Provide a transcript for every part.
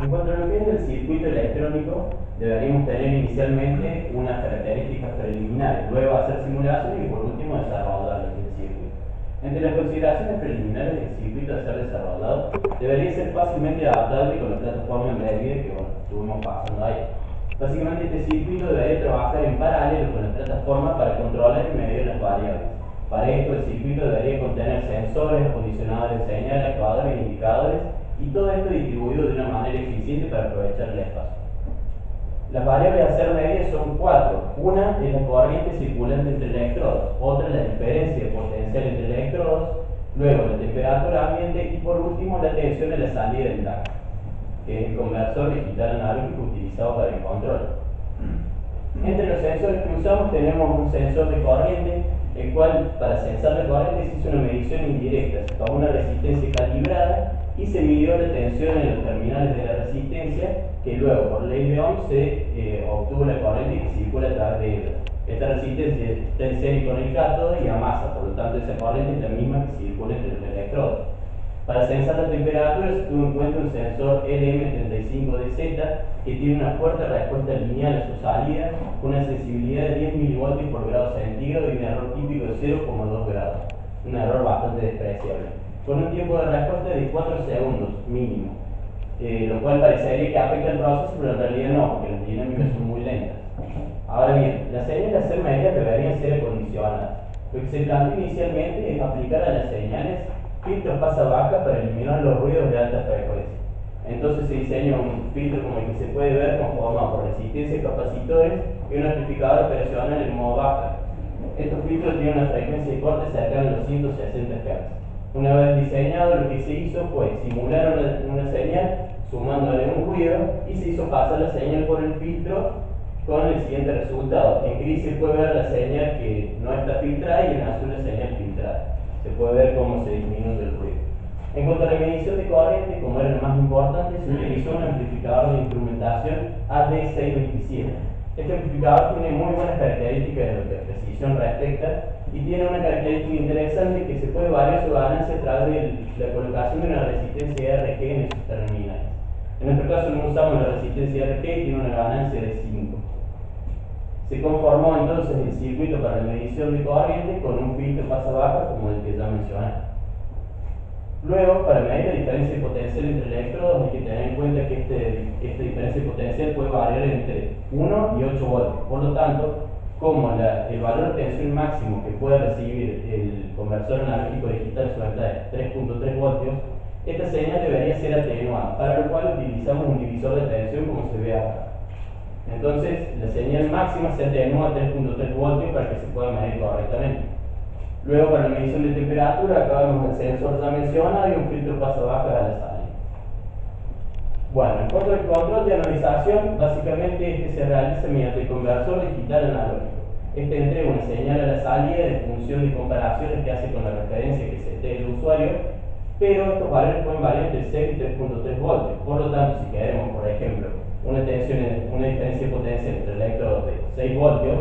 En cuanto a lo que es el circuito electrónico, deberíamos tener inicialmente unas características preliminares, luego hacer simulaciones y por último desarrollar el circuito. Entre las consideraciones preliminares del circuito a ser desarrollado, debería ser fácilmente adaptable con la plataforma embedded que estuvimos pasando ahí. Básicamente este circuito debería trabajar en paralelo con la plataforma para controlar y medir las variables. Para esto el circuito debería contener sensores, condicionadores de señal, actuadores e indicadores, y todo esto distribuido de una manera eficiente para aprovechar el espacio. Las variables a ser medidas son 4. Una es la corriente circulante entre electrodos, otra la diferencia potencial entre electrodos, luego la temperatura ambiente y por último la tensión de la salida del DAC, que es el conversor digital analógico utilizado para el control. Entre los sensores que usamos tenemos un sensor de corriente, el cual para censar la corriente se hizo una medición indirecta, se tomó una resistencia calibrada y se midió la tensión en los terminales de la resistencia, que luego por ley de Ohm se obtuvo la corriente que circula a través de ella. Esta resistencia está en serie con el cátodo y amasa, por lo tanto esa corriente es la misma que circula entre los electrodos. Para censar la temperatura se tuvo en cuenta un sensor LM35DZ que tiene una fuerte respuesta lineal a su salida, con una sensibilidad de 10 mV por grado centígrado y un error típico de 0,2 grados, un error bastante despreciable, con un tiempo de respuesta de 4 segundos mínimo, lo cual parecería que afecta el proceso, pero en realidad no, porque las dinámicas son muy lentas. Ahora bien, las señales a ser medidas deberían ser acondicionadas. Lo que se planteó inicialmente es aplicar a las señales filtros pasa-baja para eliminar los ruidos de alta frecuencia. Entonces se diseña un filtro como el que se puede ver conformado por resistencia, capacitores y un amplificador operacional en modo baja. Estos filtros tienen una frecuencia de corte cercana a los 160 Hz. Una vez diseñado, lo que se hizo fue simular una señal sumándole un ruido y se hizo pasar la señal por el filtro con el siguiente resultado. En gris se puede ver la señal que no está filtrada y en azul la señal filtrada. Se puede ver cómo se disminuye el ruido. En cuanto a la medición de corriente, como era lo más importante, se utilizó un amplificador de instrumentación AD627. Este amplificador tiene muy buenas características en lo que a precisión respecta y tiene una característica interesante que se puede variar su ganancia a través de la colocación de una resistencia RG en esos terminales. En nuestro caso no usamos la resistencia RG y tiene una ganancia de 5. Se conformó entonces el circuito para la medición de corriente con un filtro pasa-baja como el que ya mencioné. Luego, para medir la diferencia de potencial entre electrodos, hay que tener en cuenta que esta diferencia de potencial puede variar entre 1 y 8 voltios. Por lo tanto, como el valor de tensión máximo que puede recibir el conversor analógico digital suelta es 3.3 voltios, esta señal debería ser atenuada, para lo cual utilizamos un divisor de tensión como se ve acá. Entonces, la señal máxima se atenúa a 3.3 voltios para que se pueda medir correctamente. Luego, para la medición de temperatura, acá vemos el sensor ya mencionado y un filtro pasa-baja a la salida. Bueno, en cuanto al control de anodización, básicamente este se realiza mediante el conversor digital analógico. Este entrega una señal a la salida en función de comparaciones que hace con la referencia que se esté el usuario, pero estos valores pueden variar entre 0 y 3.3 voltios. Por lo tanto, si queremos, por ejemplo, una diferencia de potencia entre electrodos de 6 voltios,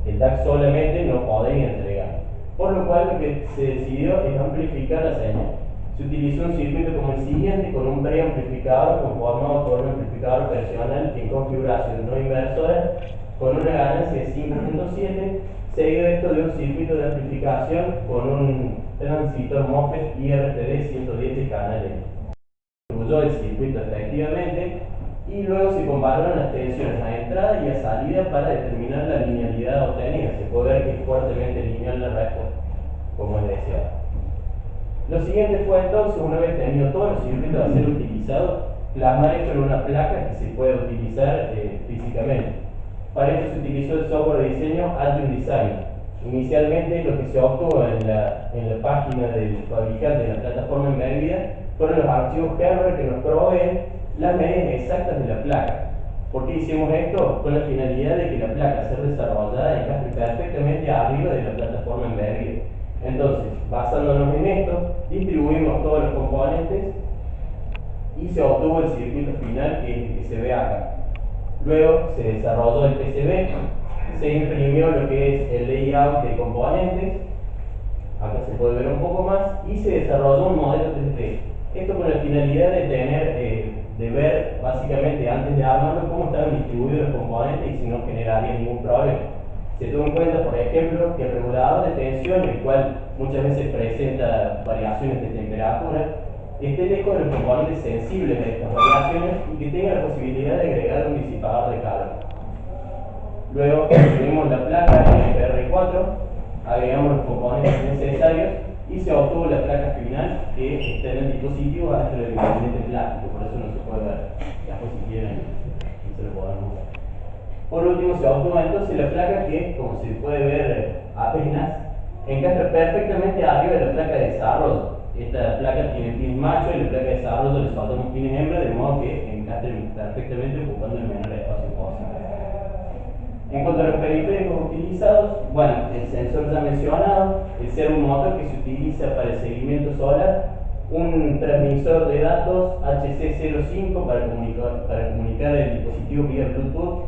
el DAC solamente no podría entregar. Por lo cual lo que se decidió es amplificar la señal. Se utilizó un circuito como el siguiente con un preamplificador conformado por un amplificador operacional en configuración no inversora con una ganancia de 5.7, seguido esto de un circuito de amplificación con un transistor MOSFET IRTD 110 de canal N. Se construyó el circuito efectivamente y luego se compararon las tensiones a entrada y a salida para determinar la linealidad obtenida. Se puede ver que es fuertemente lineal la respuesta, como es deseado. Lo siguiente fue entonces, una vez tenido todos los circuitos a ser utilizados, plasmar esto en una placa que se puede utilizar físicamente. Para esto se utilizó el software de diseño Altium Design. Inicialmente lo que se obtuvo en la página del fabricante de la plataforma embebida fueron los archivos hardware que nos proveen las medidas exactas de la placa. ¿Por qué hicimos esto? Con la finalidad de que la placa sea desarrollada encaje perfectamente arriba de la plataforma embebida. Entonces, basándonos en esto, distribuimos todos los componentes y se obtuvo el circuito final que se ve acá. Luego se desarrolló el PCB, se imprimió lo que es el layout de componentes, acá se puede ver un poco más, y se desarrolló un modelo 3D. Esto con la finalidad de tener de ver básicamente antes de armarlo cómo están distribuidos los componentes y si no generaría ningún problema. Se tuvo en cuenta, por ejemplo, que el regulador de tensión, el cual muchas veces presenta variaciones de temperatura, esté lejos de los componentes sensibles de estas variaciones y que tenga la posibilidad de agregar un disipador de calor. Luego construimos la placa NPR4, agregamos los componentes necesarios y se obtuvo la placa final que está en el dispositivo adentro del componente plástico, por eso no se puede ver. Después si quieren, no se lo podemos ver. Por último se obtuvo entonces la placa que, como se puede ver apenas, encaja perfectamente arriba de la placa de desarrollo. Esta placa tiene pines macho y la placa de desarrollo le faltamos pines hembra, de modo que encajen perfectamente ocupando el menor espacio posible. En cuanto a los periféricos utilizados, bueno, el sensor ya mencionado, el servomotor que se utiliza para el seguimiento solar, un transmisor de datos HC05 para comunicar el dispositivo vía Bluetooth.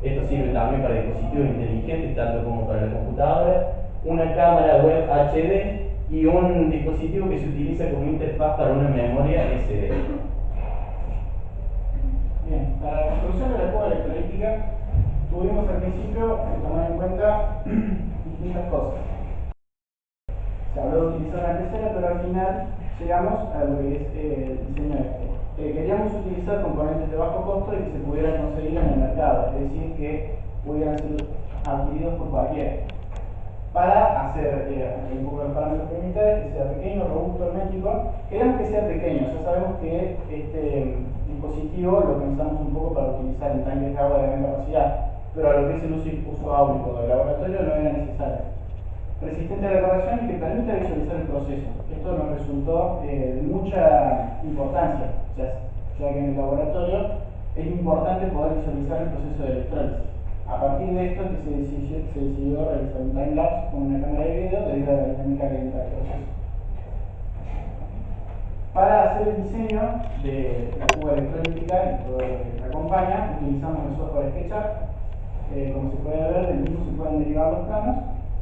Esto sirve también para dispositivos inteligentes, tanto como para la computadora, una cámara web HD y un dispositivo que se utiliza como interfaz para una memoria SD. Bien, para la construcción de la cueva electrolítica tuvimos al principio que tomar en cuenta distintas cosas. Se habló de utilizar una pecera, pero al final llegamos a lo que es el diseño este. Queríamos utilizar componentes de bajo costo y que se pudieran conseguir en el mercado, es decir, que pudieran ser adquiridos por cualquiera. Para hacer un poco de parámetros preliminares, que sea pequeño, robusto, hermético, queremos que sea pequeño. Ya sabemos que este dispositivo lo pensamos un poco para utilizar en tanques de agua de gran capacidad, pero a lo que es el uso áurico del laboratorio no era necesario. Resistente a la corrección y que permita visualizar el proceso. Esto nos resultó de mucha importancia, ya que en el laboratorio es importante poder visualizar el proceso de electrólisis. A partir de esto que se decidió realizar un time-lapse con una cámara de video debido a la dinámica lenta del proceso. Para hacer el diseño de la cuba electrolítica y todo lo que la acompaña, utilizamos el software SketchUp. Como se puede ver, del mismo se pueden derivar los planos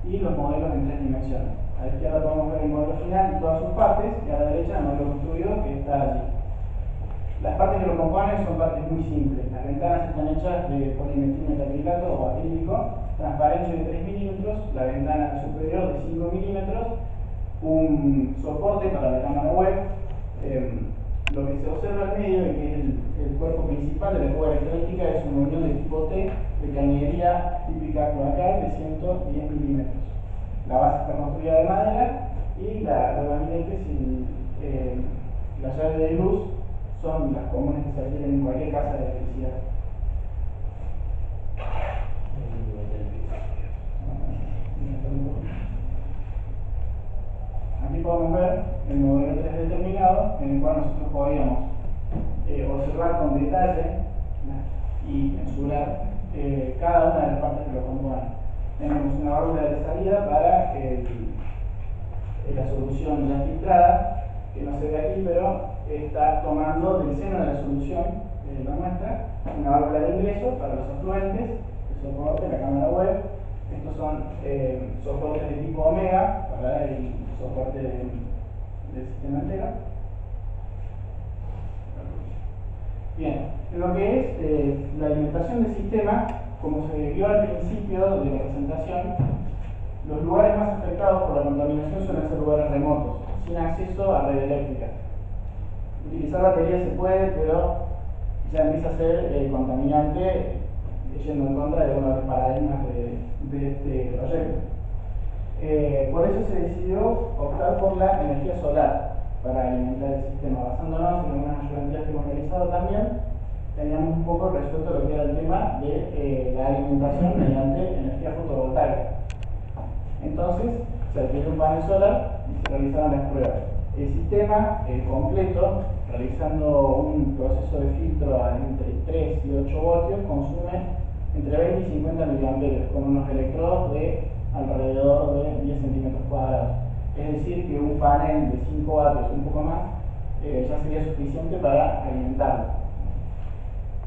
y los modelos en 3 dimensiones. A la izquierda podemos ver el modelo final y todas sus partes, y a la derecha el modelo construido que está allí. Las partes que lo componen son partes muy simples. Las ventanas están hechas de polimetilmetacrilato o acrílico, transparencia de 3 milímetros, la ventana superior de 5 milímetros, un soporte para la cámara web, lo que se observa al medio y que es el cuerpo principal de la cuba electrólica es una unión de tipo T de cañería típica cloacal de 110 milímetros. La base está construida de madera y los gabinetes y la llave de luz son las comunes que se adquieren en cualquier casa de electricidad. Aquí podemos ver el modelo 3 determinado en el cual nosotros podíamos observar con detalle y mensurar cada una de las partes que lo componen. Tenemos una válvula de salida para la solución ya filtrada, que no se ve aquí, pero está tomando del seno de la solución la muestra, una válvula de ingreso para los afluentes, el soporte, la cámara web. Estos son soportes de tipo omega para el soporte del sistema entero. Bien, en lo que es la alimentación del sistema, como se vio al principio de la presentación, los lugares más afectados por la contaminación suelen ser lugares remotos, sin acceso a red eléctrica. Utilizar baterías se puede, pero ya empieza a ser contaminante, yendo en contra de uno de los paradigmas de este proyecto. Por eso se decidió optar por la energía solar para alimentar el sistema. Basándonos en algunas ayudantías que hemos realizado también, teníamos un poco resuelto lo que era el tema de la alimentación mediante energía fotovoltaica. Entonces, se adquirió un panel solar y se realizaron las pruebas. El sistema completo, realizando un proceso de filtro entre 3 y 8 voltios, consume entre 20 y 50 miliamperios, con unos electrodos de alrededor de 10 centímetros cuadrados. Es decir, que un panel de 5 vatios, un poco más, ya sería suficiente para alimentarlo.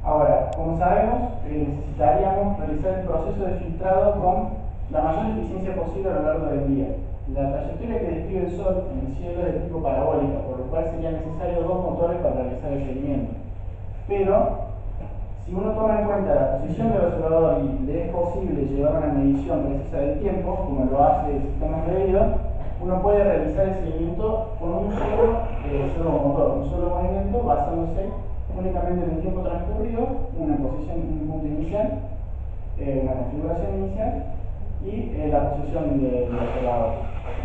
Ahora, como sabemos, necesitaríamos realizar el proceso de filtrado con la mayor eficiencia posible a lo largo del día. La trayectoria que describe el Sol en el cielo es de tipo parabólica, por lo cual serían necesarios 2 motores para realizar el seguimiento. pero si uno toma en cuenta la posición del observador y le es posible llevar una medición precisa del tiempo, como lo hace el sistema embebido, uno puede realizar el seguimiento con un solo motor, un solo movimiento, basándose únicamente en el tiempo transcurrido, una posición, un punto inicial, una configuración inicial y la posición del observador,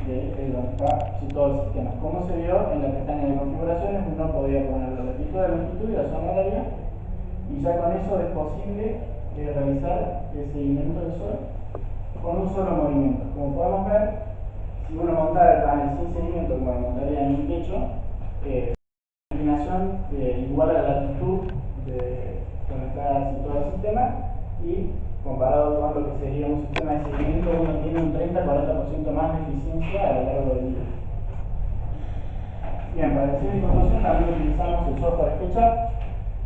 de donde está situado el sistema. Como se vio en la pestaña de configuraciones, uno podía poner la latitud, la longitud y la zona horaria, y ya con eso es posible realizar el seguimiento del Sol con un solo movimiento. Como podemos ver, si uno montara el panel sin seguimiento, como lo montaría en un techo, la inclinación igual a la latitud de donde está situado el sistema, y comparado con lo que sería un sistema de seguimiento, uno tiene un 30-40% más de eficiencia a lo largo del día. Bien, para decir mi conclusión, también utilizamos el software SketchUp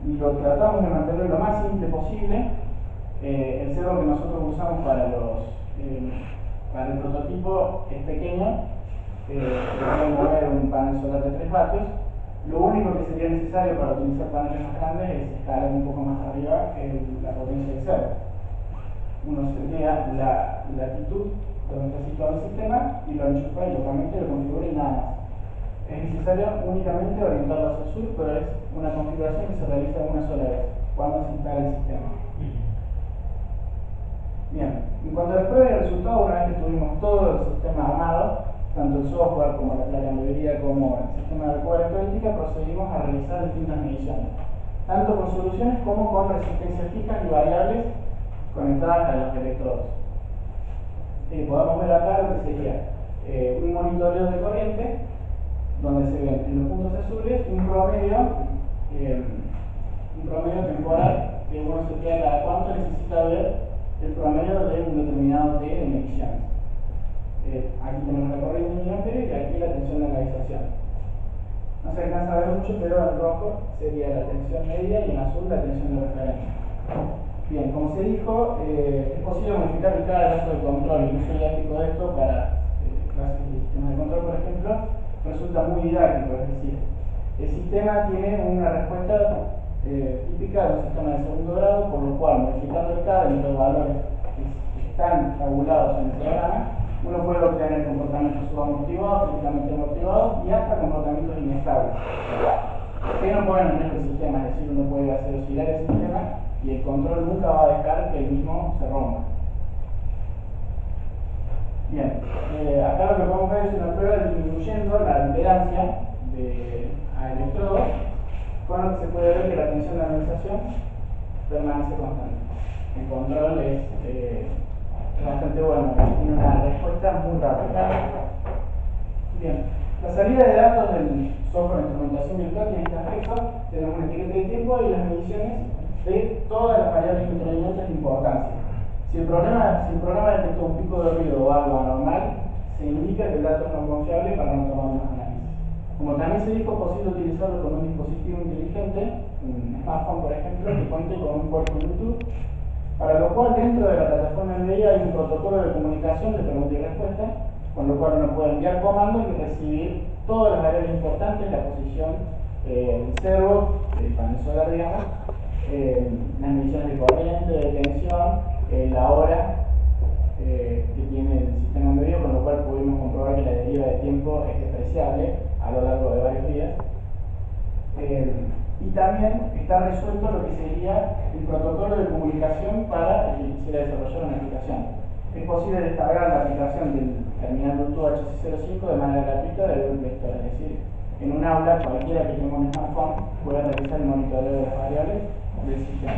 y lo tratamos de mantener lo más simple posible. El cerro que nosotros usamos para el prototipo es pequeño, se puede mover un panel solar de 3 vatios. Lo único que sería necesario para utilizar paneles más grandes es escalar un poco más arriba la potencia del cerro. Uno sería la latitud donde está situado el sistema y lo enchufa y localmente lo configura y nada más. Es necesario únicamente orientarlo hacia el sur, pero es una configuración que se realiza una sola vez, cuando se instala el sistema. Bien, en cuanto a la prueba y resultado, una vez que tuvimos todo el sistema armado, tanto el software como la placa embebido como el sistema de cuadra electrónica, procedimos a realizar distintas mediciones, tanto con soluciones como con resistencias fijas y variables conectadas a los electrodos. Podemos ver acá lo que sería un monitoreo de corriente, donde se ven en los puntos azules un promedio temporal que uno se queda cada cuánto necesita ver el promedio de un determinado T de mediciones. Aquí tenemos la corriente en miliamperes y aquí la tensión de analización. No se alcanza a ver mucho, pero en rojo sería la tensión media y en azul la tensión de referencia. Bien, como se dijo, es posible modificar cada brazo de control. El uso didáctico de esto para clases de sistemas de control, por ejemplo, resulta muy didáctico, es decir, el sistema tiene una respuesta típica de un sistema de segundo grado, por lo cual, modificando el K dentro de valores que están tabulados en el programa, uno puede obtener comportamientos subamortiguados, típicamente amortiguados y hasta comportamientos inestables, que no ponen en riesgo el sistema, es decir, uno puede hacer oscilar el sistema y el control nunca va a dejar que el mismo se rompa. Bien, acá lo que podemos ver es una prueba disminuyendo la impedancia a electrodos, con lo que se puede ver que la tensión de analización permanece constante. El control es bastante bueno, tiene una respuesta muy rápida. Bien, la salida de datos del software de instrumentación virtual tiene este aspecto: tenemos una etiqueta de tiempo y las mediciones de todas las variables intervinientes de importancia. Si el programa detectó un pico de ruido o algo anormal, se indica que el dato es no confiable para no tomar más análisis. Como también se dijo, es posible utilizarlo con un dispositivo inteligente, un smartphone por ejemplo, que cuente con un puerto Bluetooth, para lo cual dentro de la plataforma NVIDIA hay un protocolo de comunicación de pregunta y respuesta, con lo cual uno puede enviar comandos y recibir todas las variables importantes: la posición del servo, del panel solar, digamos, las mediciones de corriente, de tensión, la hora que tiene el sistema embebido, con lo cual pudimos comprobar que la deriva de tiempo es despreciable a lo largo de varios días. Y también está resuelto lo que sería el protocolo de comunicación para el que quisiera desarrollar una aplicación. Es posible descargar la aplicación del terminal Bluetooth HC05 de manera gratuita de un lector, es decir, en un aula cualquiera que tenga un smartphone puede realizar el monitoreo de las variables del sistema.